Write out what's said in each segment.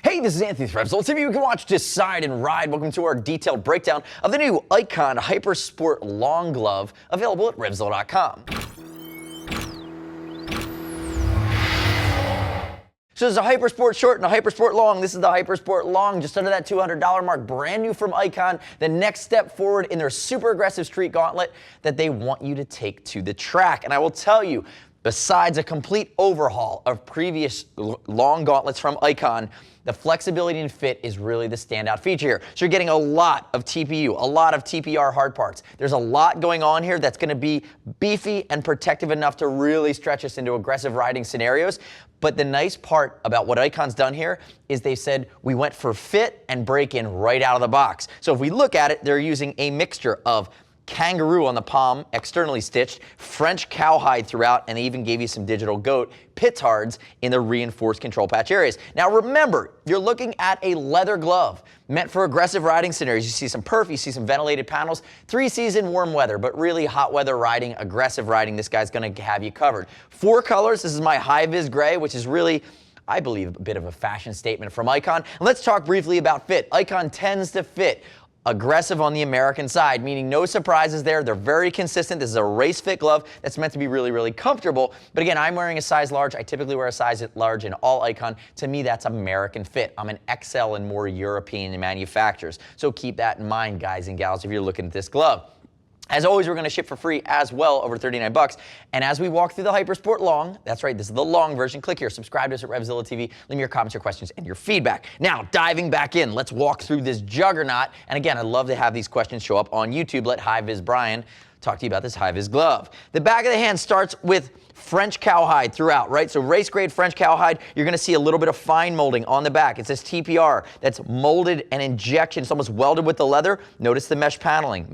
Hey, this is Anthony from RevZilla TV. You can watch, decide, and ride. Welcome to our detailed breakdown of the new Icon Hypersport Long Glove, available at RevZilla.com. So there's a Hypersport Short and a Hypersport Long. This is the Hypersport Long, just under that $200 mark, brand new from Icon. The next step forward in their super aggressive street gauntlet that they want you to take to the track. And I will tell you, besides a complete overhaul of previous long gauntlets from Icon, the flexibility and fit is really the standout feature here. So you're getting a lot of TPU, a lot of TPR hard parts. There's a lot going on here that's going to be beefy and protective enough to really stretch us into aggressive riding scenarios. But the nice part about what Icon's done here is they said we went for fit and break-in right out of the box. So if we look at it, they're using a mixture of kangaroo on the palm, externally stitched, French cowhide throughout, and they even gave you some digital goat pitards in the reinforced control patch areas. Now remember, you're looking at a leather glove meant for aggressive riding scenarios. You see some perf, you see some ventilated panels, 3-season warm weather, but really hot weather riding, aggressive riding, this guy's gonna have you covered. 4 colors, this is my high-vis gray, which is really, I believe, a bit of a fashion statement from Icon. And let's talk briefly about fit. Icon tends to fit aggressive on the American side, meaning no surprises there. They're very consistent. This is a race fit glove that's meant to be really, really comfortable. But again, I'm wearing a size large. I typically wear a size large in all Icon. To me, that's American fit. I'm an XL in more European manufacturers. So keep that in mind, guys and gals, if you're looking at this glove. As always, we're going to ship for free as well, over 39 bucks. And as we walk through the Hypersport Long, that's right, this is the long version. Click here, subscribe to us at RevZilla TV. Leave me your comments, your questions, and your feedback. Now, diving back in, let's walk through this juggernaut. And again, I'd love to have these questions show up on YouTube. Let High-Vis Brian talk to you about this high-vis glove. The back of the hand starts with French cowhide throughout, right? So race grade French cowhide, you're gonna see a little bit of fine molding on the back. It says TPR, that's molded and injection. It's almost welded with the leather. Notice the mesh paneling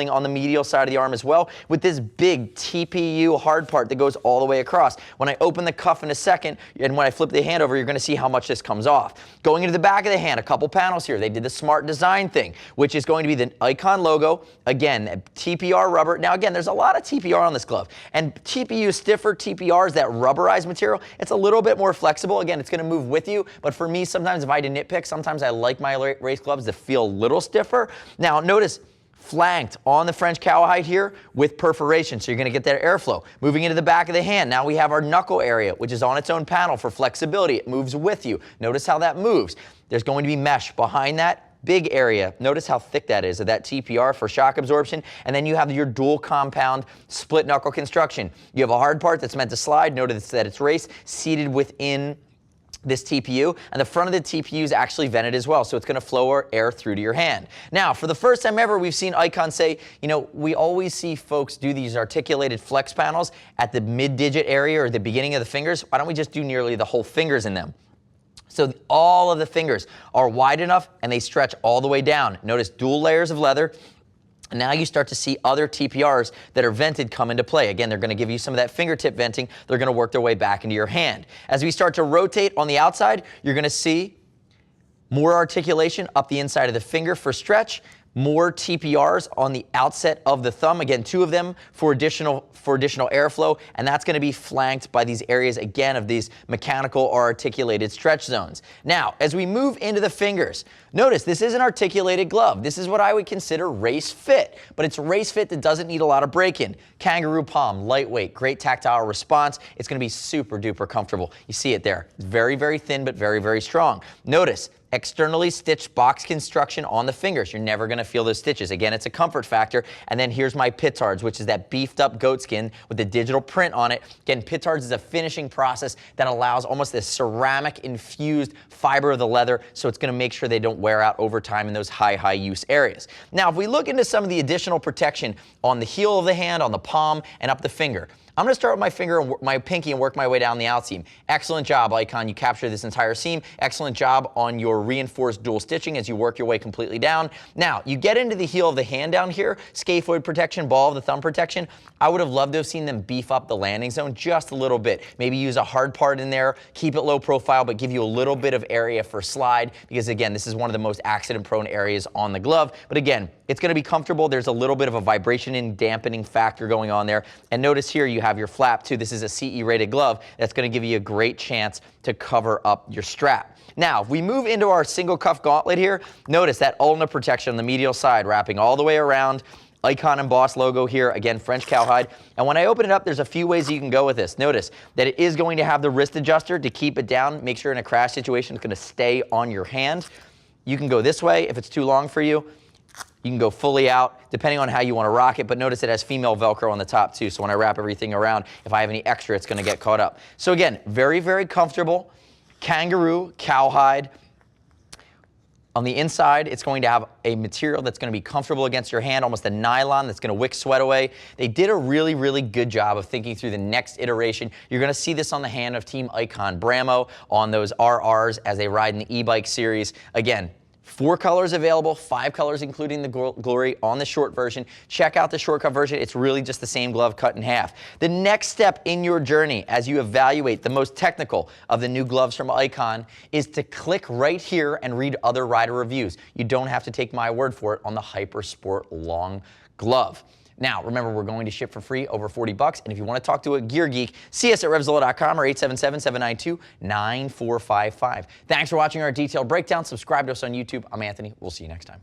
on the medial side of the arm as well, with this big TPU hard part that goes all the way across. When I open the cuff in a second, and when I flip the hand over, you're gonna see how much this comes off. Going into the back of the hand, a couple panels here. They did the smart design thing, which is going to be the Icon logo. Again, TPR rubber. Now again, there's a lot of TPR on this glove, and TPU stiffer TPR is that rubberized material. It's a little bit more flexible. Again, it's going to move with you, but for me, sometimes if I had to nitpick, sometimes I like my race gloves to feel a little stiffer. Now notice, flanked on the French cowhide here with perforation, so you're going to get that airflow. Moving into the back of the hand, now we have our knuckle area, which is on its own panel for flexibility. It moves with you. Notice how that moves. There's going to be mesh behind that big area. Notice how thick that is of that TPR for shock absorption. And then you have your dual compound split knuckle construction. You have a hard part that's meant to slide. Notice that it's race seated within this TPU, and the front of the TPU is actually vented as well, so it's going to flow air through to your hand. Now, for the first time ever, we've seen Icon say, you know, we always see folks do these articulated flex panels at the mid-digit area or the beginning of the fingers. Why don't we just do nearly the whole fingers in them? So all of the fingers are wide enough and they stretch all the way down. Notice dual layers of leather. And now you start to see other TPRs that are vented come into play. Again, they're going to give you some of that fingertip venting. They're going to work their way back into your hand. As we start to rotate on the outside, you're going to see more articulation up the inside of the finger for stretch. More TPRs on the outset of the thumb. Again, 2 of them for additional airflow, and that's going to be flanked by these areas, again, of these mechanical or articulated stretch zones. Now, as we move into the fingers, notice this is an articulated glove. This is what I would consider race fit, but it's race fit that doesn't need a lot of break-in. Kangaroo palm, lightweight, great tactile response. It's going to be super duper comfortable. You see it there. It's very, very thin, but very, very strong. Notice externally stitched box construction on the fingers. You're never going to feel those stitches. Again, it's a comfort factor. And then here's my pitards, which is that beefed up goat skin with the digital print on it. Again, pitards is a finishing process that allows almost this ceramic infused fiber of the leather, so it's going to make sure they don't wear out over time in those high use areas. Now, if we look into some of the additional protection on the heel of the hand, on the palm, and up the finger, I'm going to start with my finger and my pinky and work my way down the outseam. Excellent job, Icon. You captured this entire seam. Excellent job on your reinforced dual stitching as you work your way completely down. Now, you get into the heel of the hand down here, scaphoid protection, ball of the thumb protection. I would have loved to have seen them beef up the landing zone just a little bit. Maybe use a hard part in there, keep it low profile, but give you a little bit of area for slide, because again, this is one of the most accident-prone areas on the glove. But again, it's going to be comfortable. There's a little bit of a vibration and dampening factor going on there. And notice here you have your flap too. This is a CE rated glove that's going to give you a great chance to cover up your strap. Now, if we move into our single cuff gauntlet here, notice that ulna protection on the medial side, wrapping all the way around. Icon embossed logo here, again, French cowhide. And when I open it up, there's a few ways you can go with this. Notice that it is going to have the wrist adjuster to keep it down. Make sure in a crash situation it's going to stay on your hand. You can go this way if it's too long for you. You can go fully out, depending on how you want to rock it, but notice it has female Velcro on the top too, so when I wrap everything around, if I have any extra, it's going to get caught up. So again, very, very comfortable. Kangaroo, cowhide. On the inside, it's going to have a material that's going to be comfortable against your hand, almost a nylon that's going to wick sweat away. They did a really, really good job of thinking through the next iteration. You're going to see this on the hand of Team Icon Bramo on those RRs as they ride in the e-bike series. Again, 4 colors available, 5 colors including the Glory on the short version. Check out the short cut version. It's really just the same glove cut in half. The next step in your journey as you evaluate the most technical of the new gloves from Icon is to click right here and read other rider reviews. You don't have to take my word for it on the Hypersport long glove. Now, remember, we're going to ship for free over 40 bucks. And if you want to talk to a gear geek, see us at RevZilla.com or 877-792-9455. Thanks for watching our detailed breakdown. Subscribe to us on YouTube. I'm Anthony. We'll see you next time.